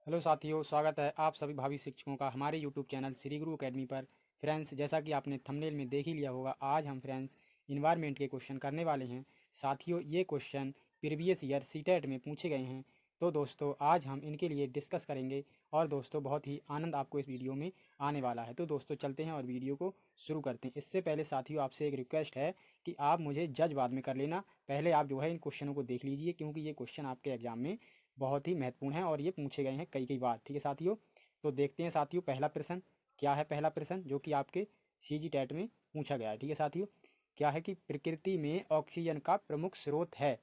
Hello साथियों, स्वागत है आप सभी भावी शिक्षकों का हमारे यूट्यूब चैनल श्री गुरु अकेडमी पर। फ्रेंड्स, जैसा कि आपने थंबनेल में देख ही लिया होगा, आज हम फ्रेंड्स इन्वायरमेंट के क्वेश्चन करने वाले हैं। साथियों, ये क्वेश्चन प्रीवियस ईयर सीटेट में पूछे गए हैं। तो दोस्तों, आज हम इनके लिए डिस्कस करेंगे और दोस्तों बहुत ही आनंद आपको इस वीडियो में आने वाला है। तो दोस्तों चलते हैं और वीडियो को शुरू करते हैं। इससे पहले साथियों आपसे एक रिक्वेस्ट है कि आप मुझे जज बाद में कर लेना। पहले आप जो है इन क्वेश्चनों को देख लीजिए, क्योंकि ये क्वेश्चन आपके एग्जाम में बहुत ही महत्वपूर्ण है और ये पूछे गए हैं कई कई बार। ठीक है साथियों, तो देखते हैं साथियों पहला प्रश्न क्या है। पहला प्रश्न जो कि आपके सीजी टेट में पूछा गया है। ठीक है साथियों, क्या है कि प्रकृति में ऑक्सीजन का प्रमुख स्रोत है।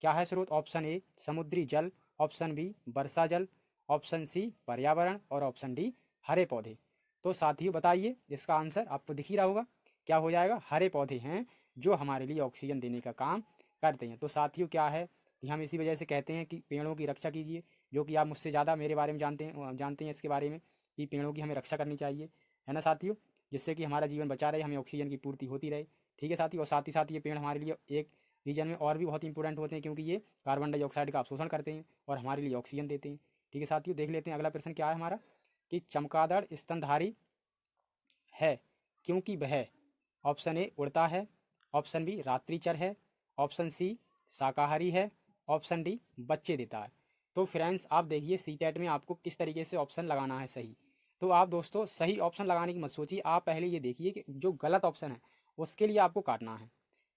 क्या है स्रोत? ऑप्शन ए समुद्री जल, ऑप्शन बी वर्षा जल, ऑप्शन सी पर्यावरण और ऑप्शन डी हरे पौधे। तो साथियों बताइए, इसका आंसर आपको दिख ही रहा होगा, क्या हो जाएगा? हरे पौधे हैं जो हमारे लिए ऑक्सीजन देने का काम करते हैं। तो साथियों क्या है कि हम इसी वजह से कहते हैं कि पेड़ों की रक्षा कीजिए, जो कि आप मुझसे ज़्यादा मेरे बारे में जानते हैं इसके बारे में कि पेड़ों की हमें रक्षा करनी चाहिए, है ना साथियों, जिससे कि हमारा जीवन बचा रहे, हमें ऑक्सीजन की पूर्ति होती रहे। ठीक है साथियों, और साथ ही साथ ये पेड़ हमारे लिए एक रीजन में और भी बहुत इंपॉर्टेंट होते हैं, क्योंकि ये कार्बन डाइऑक्साइड का अवशोषण करते हैं और हमारे लिए ऑक्सीजन देते हैं। ठीक है साथियों, देख लेते हैं अगला प्रश्न क्या है हमारा, कि चमगादड़ स्तनधारी है क्योंकि वह ऑप्शन ए उड़ता है, ऑप्शन बी रात्रिचर है, ऑप्शन सी शाकाहारी है, ऑप्शन डी बच्चे देता है। तो फ्रेंड्स आप देखिए सीटेट में आपको किस तरीके से ऑप्शन लगाना है सही। तो आप दोस्तों सही ऑप्शन लगाने की मत सोचिए, आप पहले ये देखिए कि जो गलत ऑप्शन है उसके लिए आपको काटना है।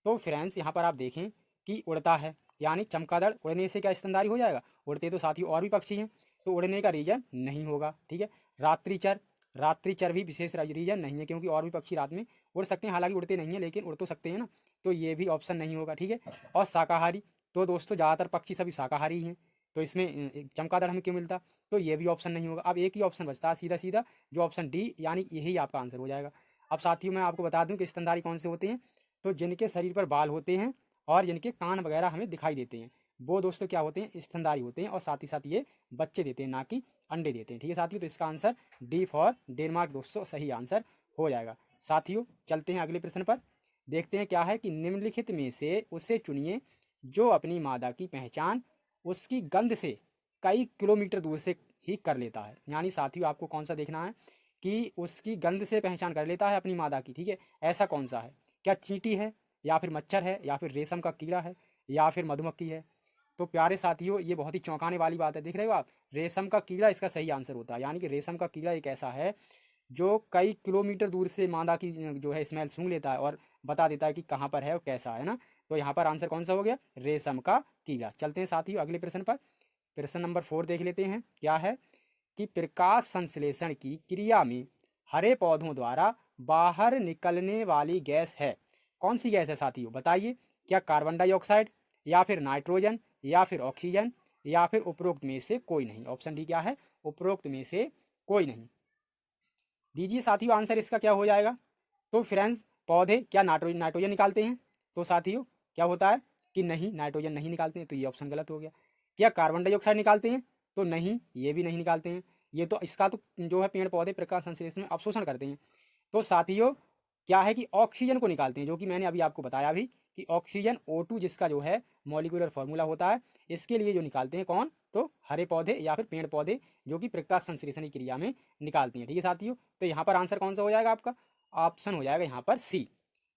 तो फ्रेंड्स यहाँ पर आप देखें कि उड़ता है, यानी चमगादड़ उड़ने से क्या स्तनधारी हो जाएगा? उड़ते तो साथियों और भी पक्षी हैं, तो उड़ने का रीजन नहीं होगा। ठीक है, रात्रिचर, रात्रिचर भी विशेष रीजन नहीं है, क्योंकि और भी पक्षी रात में उड़ सकते हैं, हालांकि उड़ते नहीं हैं लेकिन उड़ तो सकते हैं ना, तो ये भी ऑप्शन नहीं होगा। ठीक है, और शाकाहारी, तो दोस्तों ज़्यादातर पक्षी सभी शाकाहारी ही हैं, तो इसमें चमगादड़ हमें क्यों मिलता? तो ये भी ऑप्शन नहीं होगा। अब एक ही ऑप्शन बचता है सीधा सीधा, जो ऑप्शन डी, यानी यही आपका आंसर हो जाएगा। अब साथियों मैं आपको बता दूं कि स्तनधारी कौन से होते हैं, तो जिनके शरीर पर बाल होते हैं और जिनके कान वगैरह हमें दिखाई देते हैं, वो दोस्तों क्या होते हैं? स्तनधारी होते हैं, और साथ ही साथ ये बच्चे देते हैं, ना कि अंडे देते हैं। ठीक है साथियों, तो इसका आंसर डी फॉर डेनमार्क दोस्तों सही आंसर हो जाएगा। साथियों चलते हैं अगले प्रश्न पर, देखते हैं क्या है कि निम्नलिखित में से उसे चुनिए जो अपनी मादा की पहचान उसकी गंध से कई किलोमीटर दूर से ही कर लेता है। यानी साथियों आपको कौन सा देखना है कि उसकी गंध से पहचान कर लेता है अपनी मादा की। ठीक है, ऐसा कौन सा है? क्या चींटी है, या फिर मच्छर है, या फिर रेशम का कीड़ा है, या फिर मधुमक्खी है? तो प्यारे साथियों ये बहुत ही चौंकाने वाली बात है, देख रहे हो आप, रेशम का कीड़ा इसका सही आंसर होता है। यानी कि रेशम का कीड़ा एक ऐसा है जो कई किलोमीटर दूर से मादा की जो है स्मेल सूंघ लेता है और बता देता है कि कहाँ पर है और कैसा है ना। तो यहाँ पर आंसर कौन सा हो गया? रेशम का कीड़ा। चलते हैं साथियों अगले प्रश्न पर, प्रश्न नंबर 4 देख लेते हैं क्या है, कि प्रकाश संश्लेषण की क्रिया में हरे पौधों द्वारा बाहर निकलने वाली गैस है, कौन सी गैस है साथियों बताइए? क्या कार्बन डाइऑक्साइड, या फिर नाइट्रोजन, या फिर ऑक्सीजन, या फिर उपरोक्त में से कोई नहीं? ऑप्शन डी क्या है? उपरोक्त में से कोई नहीं। दीजिए साथियों आंसर इसका क्या हो जाएगा। तो फ्रेंड्स पौधे क्या नाइट्रोजन नाइट्रोजन निकालते हैं? तो साथियों क्या होता है कि नहीं, नाइट्रोजन नहीं निकालते हैं, तो ये ऑप्शन गलत हो गया। क्या कार्बन डाइऑक्साइड निकालते हैं? तो नहीं, ये भी नहीं निकालते हैं। ये तो इसका तो जो है पेड़ पौधे प्रकाश संश्लेषण में अवशोषण करते हैं। तो साथियों क्या है कि ऑक्सीजन को निकालते हैं, जो कि मैंने अभी आपको बताया भी कि ऑक्सीजन O2 जिसका जो है मॉलिक्यूलर फॉर्मूला होता है, इसके लिए जो निकालते हैं कौन? तो हरे पौधे या फिर पेड़ पौधे, जो कि प्रकाश संश्लेषण की क्रिया में निकालती हैं। ठीक है साथियों, तो यहाँ पर आंसर कौन सा हो जाएगा आपका? ऑप्शन हो जाएगा यहाँ पर सी।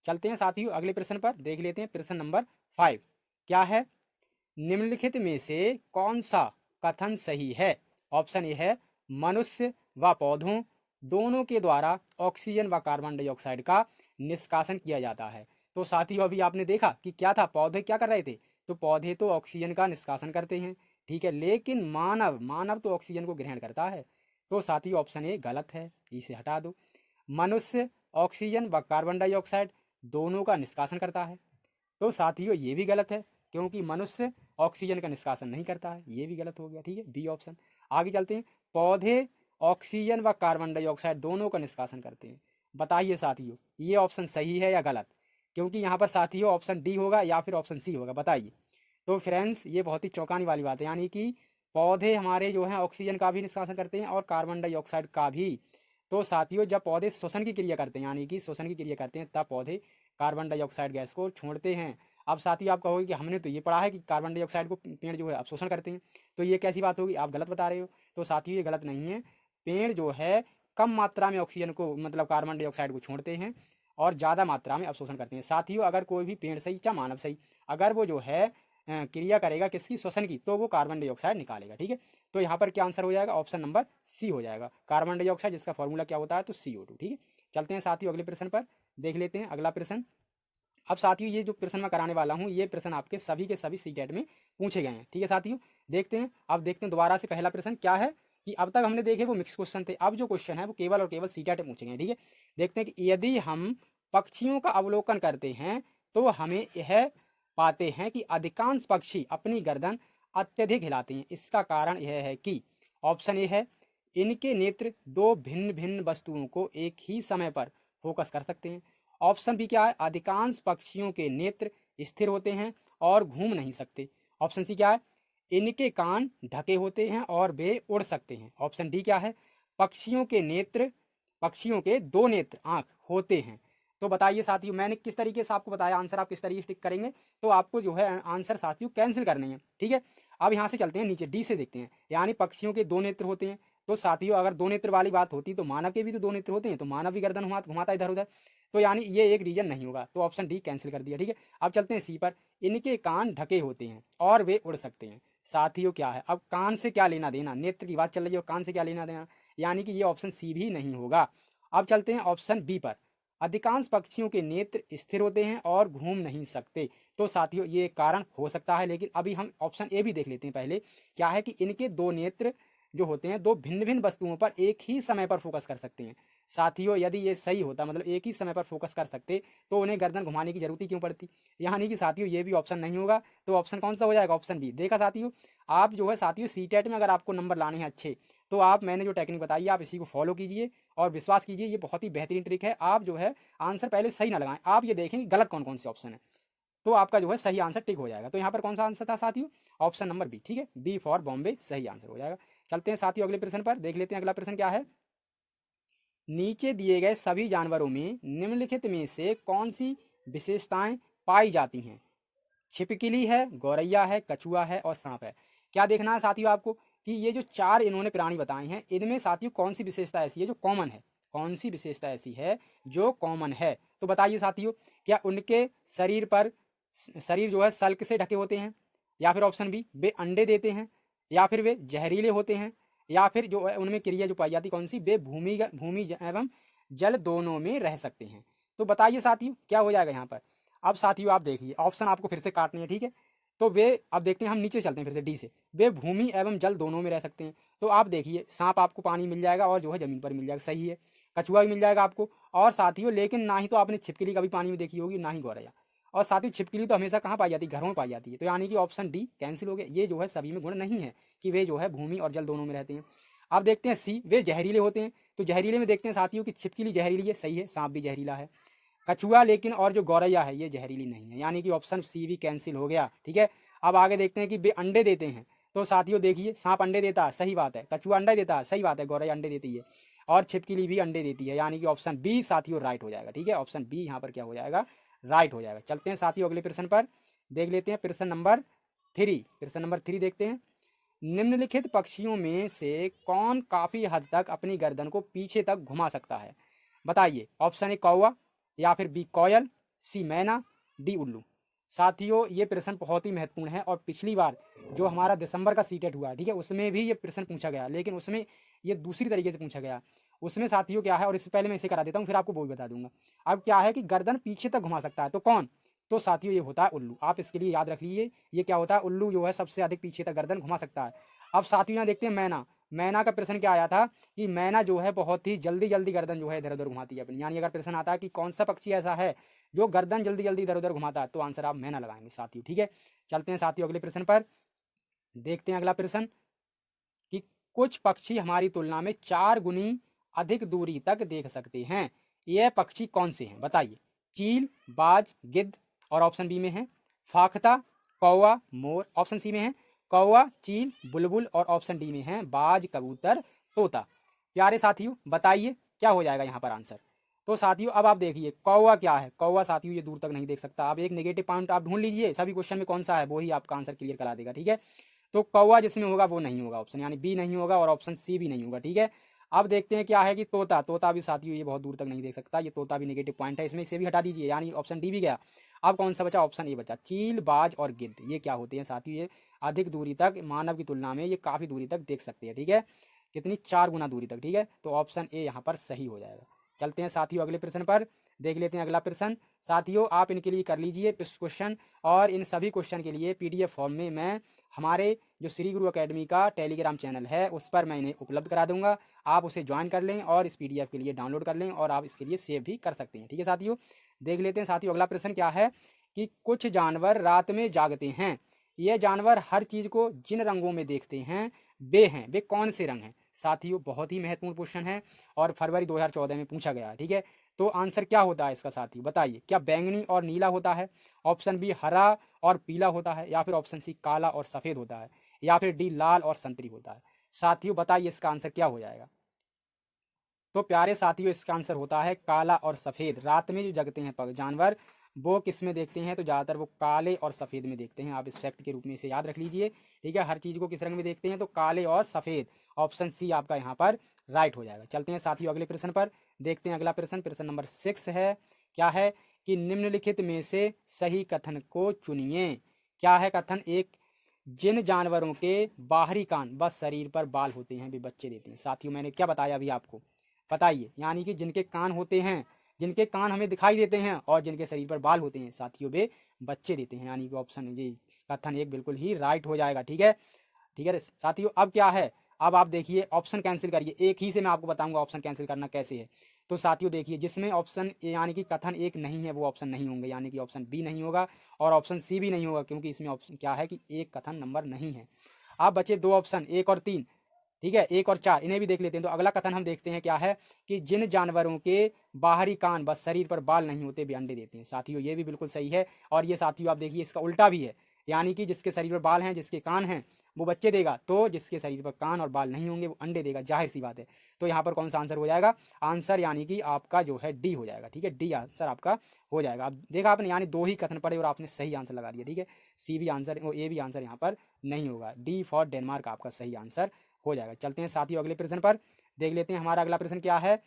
चलते हैं साथियों अगले प्रश्न पर, देख लेते हैं प्रश्न नंबर 5 क्या है, निम्नलिखित में से कौन सा कथन सही है? ऑप्शन ए है मनुष्य व पौधों दोनों के द्वारा ऑक्सीजन व कार्बन डाइऑक्साइड का निष्कासन किया जाता है। तो साथियों अभी आपने देखा कि क्या था, पौधे क्या कर रहे थे? तो पौधे तो ऑक्सीजन का निष्कासन करते हैं, ठीक है, लेकिन मानव मानव तो ऑक्सीजन को ग्रहण करता है। तो साथियों ऑप्शन ए गलत है, इसे हटा दो। मनुष्य ऑक्सीजन व कार्बन डाइऑक्साइड दोनों का निष्कासन करता है, तो साथियों ये भी गलत है, क्योंकि मनुष्य ऑक्सीजन का निष्कासन नहीं करता है, ये भी गलत हो गया। ठीक है, बी ऑप्शन। आगे चलते हैं, पौधे ऑक्सीजन व कार्बन डाइऑक्साइड दोनों का निष्कासन करते हैं। बताइए साथियों ये ऑप्शन सही है या गलत? क्योंकि यहाँ पर साथियों ऑप्शन डी होगा या फिर ऑप्शन सी होगा, बताइए। तो फ्रेंड्स ये बहुत ही चौंकाने वाली बात है, यानी कि पौधे हमारे जो हैं ऑक्सीजन का भी निष्कासन करते हैं और कार्बन डाइऑक्साइड का भी। तो साथियों जब पौधे श्वसन की क्रिया करते हैं, यानी कि श्वसन की क्रिया करते हैं, तब पौधे कार्बन डाइऑक्साइड गैस को छोड़ते हैं अब साथियों आप कहोगे कि हमने तो ये पढ़ा है कि कार्बन डाइऑक्साइड को पेड़ जो है अवशोषण करते हैं, तो ये कैसी बात होगी, आप गलत बता रहे हो। तो साथियों ये गलत नहीं है, पेड़ जो है कम मात्रा में ऑक्सीजन को मतलब कार्बन डाइऑक्साइड को छोड़ते हैं और ज़्यादा मात्रा में अवशोषण करते हैं। साथियों अगर कोई भी पेड़ सही या मानव सही, अगर वो जो है क्रिया करेगा किसकी, श्वसन की, तो वो कार्बन डाइऑक्साइड निकालेगा। ठीक है, तो यहाँ पर क्या आंसर हो जाएगा, ऑप्शन नंबर सी हो जाएगा, कार्बन डाइऑक्साइड, जिसका फॉर्मूला क्या होता है, तो CO2। ठीक है, चलते हैं साथियों अगले प्रश्न पर, देख लेते हैं अगला प्रश्न। अब साथियों ये जो प्रश्न मैं कराने वाला हूँ, ये प्रश्न आपके सभी के सभी सीटेट में पूछे गए हैं। ठीक है साथियों, देखते हैं, अब देखते हैं दोबारा से पहला प्रश्न क्या है कि अब तक हमने देखे वो मिक्स क्वेश्चन थे, अब जो क्वेश्चन है वो केवल और केवल सीटेट में पूछे गए हैं। ठीक है, देखते हैं कि यदि हम पक्षियों का अवलोकन करते हैं तो हमें यह पाते हैं कि अधिकांश पक्षी अपनी गर्दन अत्यधिक हिलाते हैं। इसका कारण यह है कि ऑप्शन ए है इनके नेत्र दो भिन्न भिन्न वस्तुओं को एक ही समय पर फोकस कर सकते हैं। ऑप्शन बी क्या है, अधिकांश पक्षियों के नेत्र स्थिर होते हैं और घूम नहीं सकते। ऑप्शन सी क्या है, इनके कान ढके होते हैं और वे उड़ सकते हैं। ऑप्शन डी क्या है, पक्षियों के दो नेत्र आंख होते हैं। तो बताइए साथियों, मैंने किस तरीके से आपको बताया, आंसर आप किस तरीके से टिक करेंगे, तो आपको जो है आंसर साथियों कैंसिल करने हैं। ठीक है, अब यहाँ से चलते हैं नीचे, डी से देखते हैं, यानी पक्षियों के दो नेत्र होते हैं। तो साथियों अगर दो नेत्र वाली बात होती तो मानव के भी तो दो नेत्र होते हैं, तो मानव भी गर्दन घुमाता इधर उधर, तो यानी ये एक रीजन नहीं होगा, तो ऑप्शन डी कैंसिल कर दिया। ठीक है, अब चलते हैं सी पर, इनके कान ढके होते हैं और वे उड़ सकते हैं। साथियों क्या है, अब कान से क्या लेना देना, नेत्र की बात चल रही है और कान से क्या लेना देना, यानी कि ये ऑप्शन सी भी नहीं होगा। अब चलते हैं ऑप्शन बी पर, अधिकांश पक्षियों के नेत्र स्थिर होते हैं और घूम नहीं सकते। तो साथियों ये एक कारण हो सकता है, लेकिन अभी हम ऑप्शन ए भी देख लेते हैं पहले, क्या है कि इनके दो नेत्र जो होते हैं दो भिन्न भिन्न वस्तुओं पर एक ही समय पर फोकस कर सकते हैं। साथियों यदि ये सही होता, मतलब एक ही समय पर फोकस कर सकते, तो उन्हें गर्दन घुमाने की जरूरत ही क्यों पड़ती, यानी कि साथियों ये भी ऑप्शन नहीं होगा। तो ऑप्शन कौन सा हो जाएगा, ऑप्शन बी। देखा साथियों, आप जो है साथियों सीटेट में अगर आपको नंबर लाने हैं अच्छे, तो आप मैंने जो टेक्निक बताई आप इसी को फॉलो कीजिए और विश्वास कीजिए, ये बहुत ही बेहतरीन ट्रिक है। आप जो है आंसर पहले सही ना लगाएं, आप ये देखें कि गलत कौन कौन से ऑप्शन है, तो आपका जो है सही आंसर टिक हो जाएगा। तो यहाँ पर कौन सा आंसर था साथियों, ऑप्शन नंबर बी। ठीक है, बी फॉर बॉम्बे सही आंसर हो जाएगा। चलते हैं साथियों अगले प्रश्न पर, देख लेते हैं अगला प्रश्न क्या है। नीचे दिए गए सभी जानवरों में निम्नलिखित में से कौन सी विशेषताएं पाई जाती हैं। छिपकली है, गौरैया है, कछुआ है और सांप है। क्या देखना है साथियों आपको कि ये जो चार इन्होंने प्राणी बताए हैं, इनमें साथियों कौन सी विशेषता ऐसी है जो कॉमन है, कौन सी विशेषता ऐसी है जो कॉमन है। तो बताइए साथियों, क्या उनके शरीर जो है सल्क से ढके होते हैं, या फिर ऑप्शन बी वे अंडे देते हैं, या फिर वे जहरीले होते हैं, या फिर जो है उनमें क्रिया जो पाई जाती कौन सी, वे भूमि एवं जल दोनों में रह सकते हैं। तो बताइए साथियों क्या हो जाएगा यहाँ पर। अब साथियों आप देखिए, ऑप्शन आपको फिर से काटने हैं। ठीक है, तो वे, अब देखते हैं हम नीचे चलते हैं फिर से डी से, वे भूमि एवं जल दोनों में रह सकते हैं। तो आप देखिए सांप आपको पानी मिल जाएगा और जो है जमीन पर मिल जाएगा, सही है। कछुआ भी मिल जाएगा आपको, और साथियों लेकिन ना ही तो आपने छिपकली कभी पानी में देखी होगी, ना ही गौरैया। और साथियों छिपकली तो हमेशा कहाँ पाई जाती है, घरों में पाई जाती है, तो यानी कि ऑप्शन डी कैंसिल हो गया। ये जो है सभी में गुण नहीं है कि वे जो है भूमि और जल दोनों में रहते हैं। अब देखते हैं सी, वे जहरीले होते हैं। तो जहरीले में देखते हैं साथियों कि छिपकली जहरीली है, सही है, सांप भी जहरीला है। कछुआ लेकिन और जो गौरैया है ये जहरीली नहीं है, यानी कि ऑप्शन सी भी कैंसिल हो गया। ठीक है, अब आगे देखते हैं कि वे अंडे देते हैं। तो साथियों देखिए, सांप अंडे देता है, सही बात है, कछुआ अंडा देता है, सही बात है, गौरैया अंडे देती है, और छिपकली भी अंडे देती है, यानी कि ऑप्शन बी साथियों राइट हो जाएगा। ठीक है, ऑप्शन बी यहाँ पर क्या हो जाएगा, राइट हो जाएगा। चलते हैं साथियों अगले प्रश्न पर, देख लेते हैं प्रश्न नंबर 3। प्रश्न नंबर 3 देखते हैं, निम्नलिखित पक्षियों में से कौन काफी हद तक अपनी गर्दन को पीछे तक घुमा सकता है। बताइए, ऑप्शन ए कौवा, या फिर बी कोयल, सी मैना, डी उल्लू। साथियों ये प्रश्न बहुत ही महत्वपूर्ण है, और पिछली बार जो हमारा दिसंबर का सीटेट हुआ, ठीक है, उसमें भी ये प्रश्न पूछा गया, लेकिन उसमें ये दूसरी तरीके से पूछा गया। उसमें साथियों क्या है, और इससे पहले मैं इसे करा देता हूँ, फिर आपको वो भी बता दूंगा। अब क्या है कि गर्दन पीछे तक घुमा सकता है, तो कौन, तो साथियों ये होता है उल्लू। आप इसके लिए याद रख लीजिए, ये क्या होता है, उल्लू जो है सबसे अधिक पीछे तक गर्दन घुमा सकता है। अब साथियों यहाँ देखते हैं मैना, मैना का प्रश्न क्या आया था कि मैना जो है बहुत ही जल्दी जल्दी गर्दन जो है इधर उधर घुमाती है अपनी, यानी अगर प्रश्न आता है कि कौन सा पक्षी ऐसा है जो गर्दन जल्दी जल्दी इधर उधर घुमाता है, तो आंसर आप मैना लगाएंगे साथियों। ठीक है, चलते हैं साथियों अगले प्रश्न पर, देखते हैं अगला प्रश्न कि कुछ पक्षी हमारी तुलना में 4 गुनी अधिक दूरी तक देख सकते हैं, यह पक्षी कौन से हैं। बताइए, चील, बाज, गिद्ध, और ऑप्शन बी में है फाख्ता, कौवा, मोर। ऑप्शन सी में है कौवा, चील, बुलबुल, और ऑप्शन डी में है बाज, कबूतर, तोता। प्यारे साथियों बताइए क्या हो जाएगा यहाँ पर आंसर। तो साथियों अब आप देखिए कौवा क्या है। कौवा साथियों ये दूर तक नहीं देख सकता। अब एक नेगेटिव पॉइंट आप ढूंढ लीजिए सभी क्वेश्चन में कौन सा है, वो ही आपका आंसर क्लियर करा देगा। ठीक है, तो कौवा जिसमें होगा वो नहीं होगा ऑप्शन, यानी बी नहीं होगा और ऑप्शन सी भी नहीं होगा। ठीक है, अब देखते हैं क्या है कि तोता। तोता भी साथियों ये बहुत दूर तक नहीं देख सकता, ये तोता भी नेगेटिव पॉइंट है इसमें, इसे भी हटा दीजिए, यानी ऑप्शन डी भी गया। अब कौन सा बचा, ऑप्शन ए बचा। चील, बाज और गिद्ध ये क्या होते हैं साथियों, ये अधिक दूरी तक मानव की तुलना में ये काफ़ी दूरी तक देख सकते हैं। ठीक है, कितनी, 4 गुना दूरी तक। ठीक है, तो ऑप्शन ए यहाँ पर सही हो जाएगा। चलते हैं साथियों अगले प्रश्न पर, देख लेते हैं अगला प्रश्न। साथियों आप इनके लिए कर लीजिए क्वेश्चन, और इन सभी क्वेश्चन के लिए पीडीएफ फॉर्म में मैं हमारे जो श्री गुरु एकेडमी का टेलीग्राम चैनल है उस पर मैं इन्हें उपलब्ध करा दूंगा। आप उसे ज्वाइन कर लें और इस पीडीएफ के लिए डाउनलोड कर लें, और आप इसके लिए सेव भी कर सकते हैं। ठीक है साथियों, देख लेते हैं साथियों अगला प्रश्न क्या है कि कुछ जानवर रात में जागते हैं, ये जानवर हर चीज़ को जिन रंगों में देखते हैं वे कौन से रंग हैं। साथियों बहुत ही महत्वपूर्ण क्वेश्चन है और फरवरी 2014 में पूछा गया है। ठीक है, तो आंसर क्या होता है इसका साथियों बताइए, क्या बैंगनी और नीला होता है, ऑप्शन बी हरा और पीला होता है, या फिर ऑप्शन सी काला और सफ़ेद होता है, या फिर डी लाल और संतरी होता है। साथियों बताइए इसका आंसर क्या हो जाएगा। तो प्यारे साथियों इसका आंसर होता है काला और सफ़ेद। रात में जो जगते हैं जानवर वो किस में देखते हैं, तो ज़्यादातर वो काले और सफ़ेद में देखते हैं। आप इस फैक्ट के रूप में इसे याद रख लीजिए। ठीक है, हर चीज़ को किस रंग में देखते हैं, तो काले और सफ़ेद। ऑप्शन सी आपका यहाँ पर राइट हो जाएगा। चलते हैं साथियों अगले प्रश्न पर, देखते हैं अगला प्रश्न। प्रश्न नंबर 6 है, क्या है कि निम्नलिखित में से सही कथन को चुनिए। क्या है कथन, एक, जिन जानवरों के बाहरी कान बस शरीर पर बाल होते हैं वे बच्चे देते हैं। साथियों मैंने क्या बताया अभी आपको, बताइए, यानी कि जिनके कान होते हैं, जिनके कान हमें दिखाई देते हैं और जिनके शरीर पर बाल होते हैं साथियों वे बच्चे देते हैं, यानी कि ऑप्शन ये कथन एक बिल्कुल ही राइट हो जाएगा। ठीक है, ठीक है साथियों, अब क्या है, अब आप देखिए ऑप्शन कैंसिल करिए, एक ही से मैं आपको बताऊंगा ऑप्शन कैंसिल करना कैसे है। तो साथियों देखिए जिसमें ऑप्शन यानी कि कथन एक नहीं है वो ऑप्शन नहीं होंगे, यानी कि ऑप्शन बी नहीं होगा और ऑप्शन सी भी नहीं होगा, क्योंकि इसमें ऑप्शन क्या है कि एक कथन नंबर नहीं है। अब बचे दो ऑप्शन, 1 और 3। ठीक है, 1 और 4 इन्हें भी देख लेते हैं। तो अगला कथन हम देखते हैं क्या है कि जिन जानवरों के बाहरी कान बस शरीर पर बाल नहीं होते वे अंडे देते हैं। साथियों ये भी बिल्कुल सही है, और ये साथियों आप देखिए इसका उल्टा भी है, यानी कि जिसके शरीर पर बाल हैं, जिसके कान हैं वो बच्चे देगा, तो जिसके शरीर पर कान और बाल नहीं होंगे वो अंडे देगा, जाहिर सी बात है। तो यहाँ पर कौन सा आंसर हो जाएगा, आंसर यानी कि आपका जो है डी हो जाएगा। ठीक है, डी आंसर आपका हो जाएगा। अब देखा आपने, यानी दो ही कथन पड़े और आपने सही आंसर लगा दिया। ठीक है, सी भी आंसर, ए भी आंसर यहाँ पर नहीं होगा, डी फॉर डेनमार्क आपका सही आंसर हो जाएगा। चलते हैं साथियों अगले प्रश्न पर, देख लेते हैं हमारा अगला प्रश्न क्या है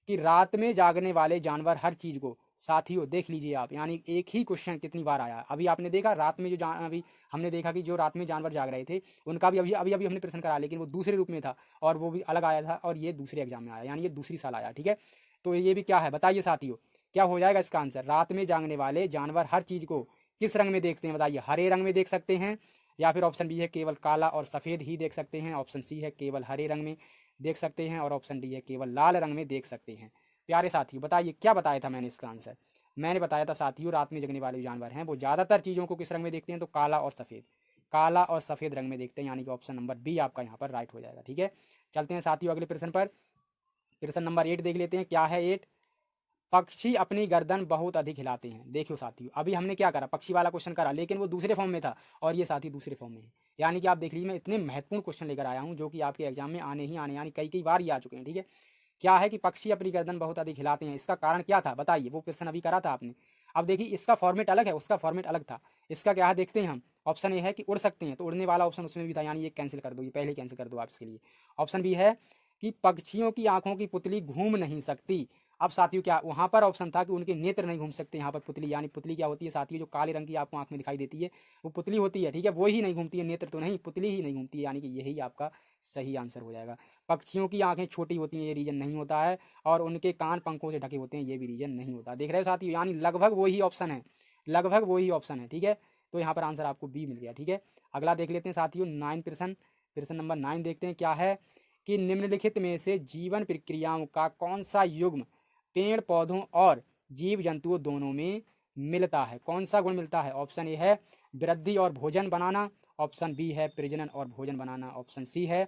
कि रात में जागने वाले जानवर हर चीज़ को। साथियों देख लीजिए आप, यानी एक ही क्वेश्चन कितनी बार आया। अभी आपने देखा रात में जो अभी हमने देखा कि जो रात में जानवर जाग रहे थे उनका भी अभी अभी अभी हमने प्रश्न करा, लेकिन वो दूसरे रूप में था और वो भी अलग आया था, और ये दूसरे एग्जाम में आया, यानी ये दूसरी साल आया। ठीक है, तो ये भी क्या है बताइए साथियों, क्या हो जाएगा इसका आंसर। रात में जागने वाले जानवर हर चीज़ को किस रंग में देखते हैं बताइए, हरे रंग में देख सकते हैं, या फिर ऑप्शन बी है केवल काला और सफ़ेद ही देख सकते हैं, ऑप्शन सी है केवल हरे रंग में देख सकते हैं, और ऑप्शन डी है केवल लाल रंग में देख सकते हैं। प्यारे साथियों बताइए क्या बताया था मैंने इसका आंसर। मैंने बताया था साथियों रात में जगने वाले जानवर हैं वो ज़्यादातर चीज़ों को किस रंग में देखते हैं, तो काला और सफ़ेद, काला और सफ़ेद रंग में देखते हैं, यानी कि ऑप्शन नंबर बी आपका यहाँ पर राइट हो जाएगा। ठीक है, चलते हैं साथियों अगले प्रश्न पर, प्रश्न नंबर 8 देख लेते हैं। क्या है 8, पक्षी अपनी गर्दन बहुत अधिक हिलाते हैं। देखियो साथियों अभी हमने क्या करा, पक्षी वाला क्वेश्चन करा, लेकिन वो दूसरे फॉर्म में था और ये साथी दूसरे फॉर्म में है। यानी कि आप देख लीजिए मैं इतने महत्वपूर्ण क्वेश्चन लेकर आया हूँ जो कि आपके एग्जाम में आने ही आने, यानी कई कई बार ये आ चुके हैं। ठीक है, क्या है कि पक्षी अपनी गर्दन बहुत अधिक हिलाते हैं, इसका कारण क्या था बताइए, वो प्रश्न अभी करा था आपने। अब देखिए इसका फॉर्मेट अलग है, उसका फॉर्मेट अलग था। इसका क्या है देखते हैं हम, ऑप्शन ए है कि उड़ सकते हैं, तो उड़ने वाला ऑप्शन उसमें भी था, यानी ये कैंसिल कर दो, ये पहले ही कैंसिल कर दो आप इसके लिए। ऑप्शन बी है कि पक्षियों की आंखों की पुतली घूम नहीं सकती। अब साथियों क्या वहाँ पर ऑप्शन था कि उनके नेत्र नहीं घूम सकते, यहाँ पर पुतली, यानी पुतली क्या होती है साथियों, जो काले रंग की आपको आंख में दिखाई देती है वो पुतली होती है। ठीक है, वो ही नहीं घूमती है, नेत्र तो नहीं, पुतली ही नहीं घूमती है, यानी कि यही आपका सही आंसर हो जाएगा। पक्षियों की आंखें छोटी होती हैं ये रीजन नहीं होता है, और उनके कान पंखों से ढके होते हैं ये भी रीजन नहीं होता। देख रहे हो साथियों, यानी लगभग वही ऑप्शन है, लगभग वही ऑप्शन है। ठीक है, तो यहाँ पर आंसर आपको बी मिल गया। ठीक है, अगला देख लेते हैं साथियों 9 प्रश्न, प्रश्न नंबर 9 देखते हैं क्या है कि निम्नलिखित में से जीवन प्रक्रियाओं का कौन सा युग्म पेड़ पौधों और जीव जंतुओं दोनों में मिलता है, कौन सा गुण मिलता है। ऑप्शन ए है वृद्धि और भोजन बनाना, ऑप्शन बी है प्रजनन और भोजन बनाना, ऑप्शन सी है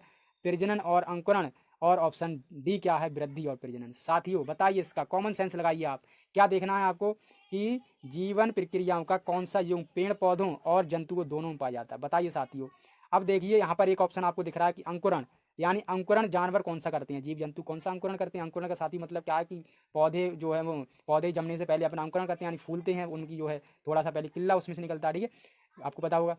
प्रजनन और अंकुरण, और ऑप्शन डी क्या है वृद्धि और प्रजनन। साथियों बताइए इसका कॉमन सेंस लगाइए आप, क्या देखना है आपको कि जीवन प्रक्रियाओं का कौन सा युग्म पेड़ पौधों और जंतुओं दोनों में पाया जाता है, बताइए साथियों। अब देखिए यहाँ पर एक ऑप्शन आपको दिख रहा है कि अंकुरण, यानी अंकुरण जानवर कौन सा करते हैं, जीव जंतु कौन सा अंकुरण करते हैं। अंकुरण का साथी मतलब क्या है कि पौधे जो है वो पौधे जमने से पहले अपना अंकुरण करते हैं, यानी फूलते हैं, उनकी जो है थोड़ा सा पहले किल्ला उसमें से निकलता है, ठीक है, आपको पता होगा।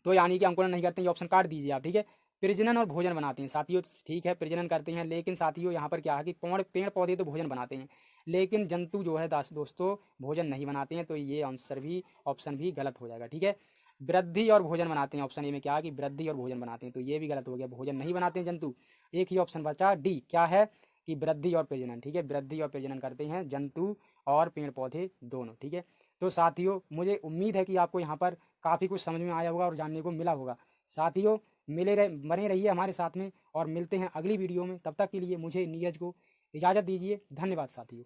तो यानी कि अंकुरण नहीं करते हैं, ये ऑप्शन काट दीजिए आप, ठीक है। प्रजनन और भोजन बनाते हैं साथियों, ठीक है, प्रजनन करते हैं, लेकिन साथियों यहाँ पर क्या है कि पेड़ पौधे तो भोजन बनाते हैं, लेकिन जंतु जो है दोस्तों भोजन नहीं बनाते हैं, तो ये आंसर भी ऑप्शन भी गलत हो जाएगा, ठीक है। वृद्धि और भोजन बनाते हैं, ऑप्शन ए में क्या है कि वृद्धि और भोजन बनाते हैं, तो ये भी गलत हो गया, भोजन नहीं बनाते हैं जंतु। एक ही ऑप्शन बचा डी, क्या है कि वृद्धि और प्रजनन, ठीक है, वृद्धि और प्रजनन करते हैं जंतु और पेड़ पौधे दोनों, ठीक है। तो साथियों मुझे उम्मीद है कि आपको यहाँ पर काफ़ी कुछ समझ में आया होगा और जानने को मिला होगा। साथियों बने रहिए हमारे साथ में और मिलते हैं अगली वीडियो में। तब तक के लिए मुझे नीरज को इजाज़त दीजिए। धन्यवाद साथियों।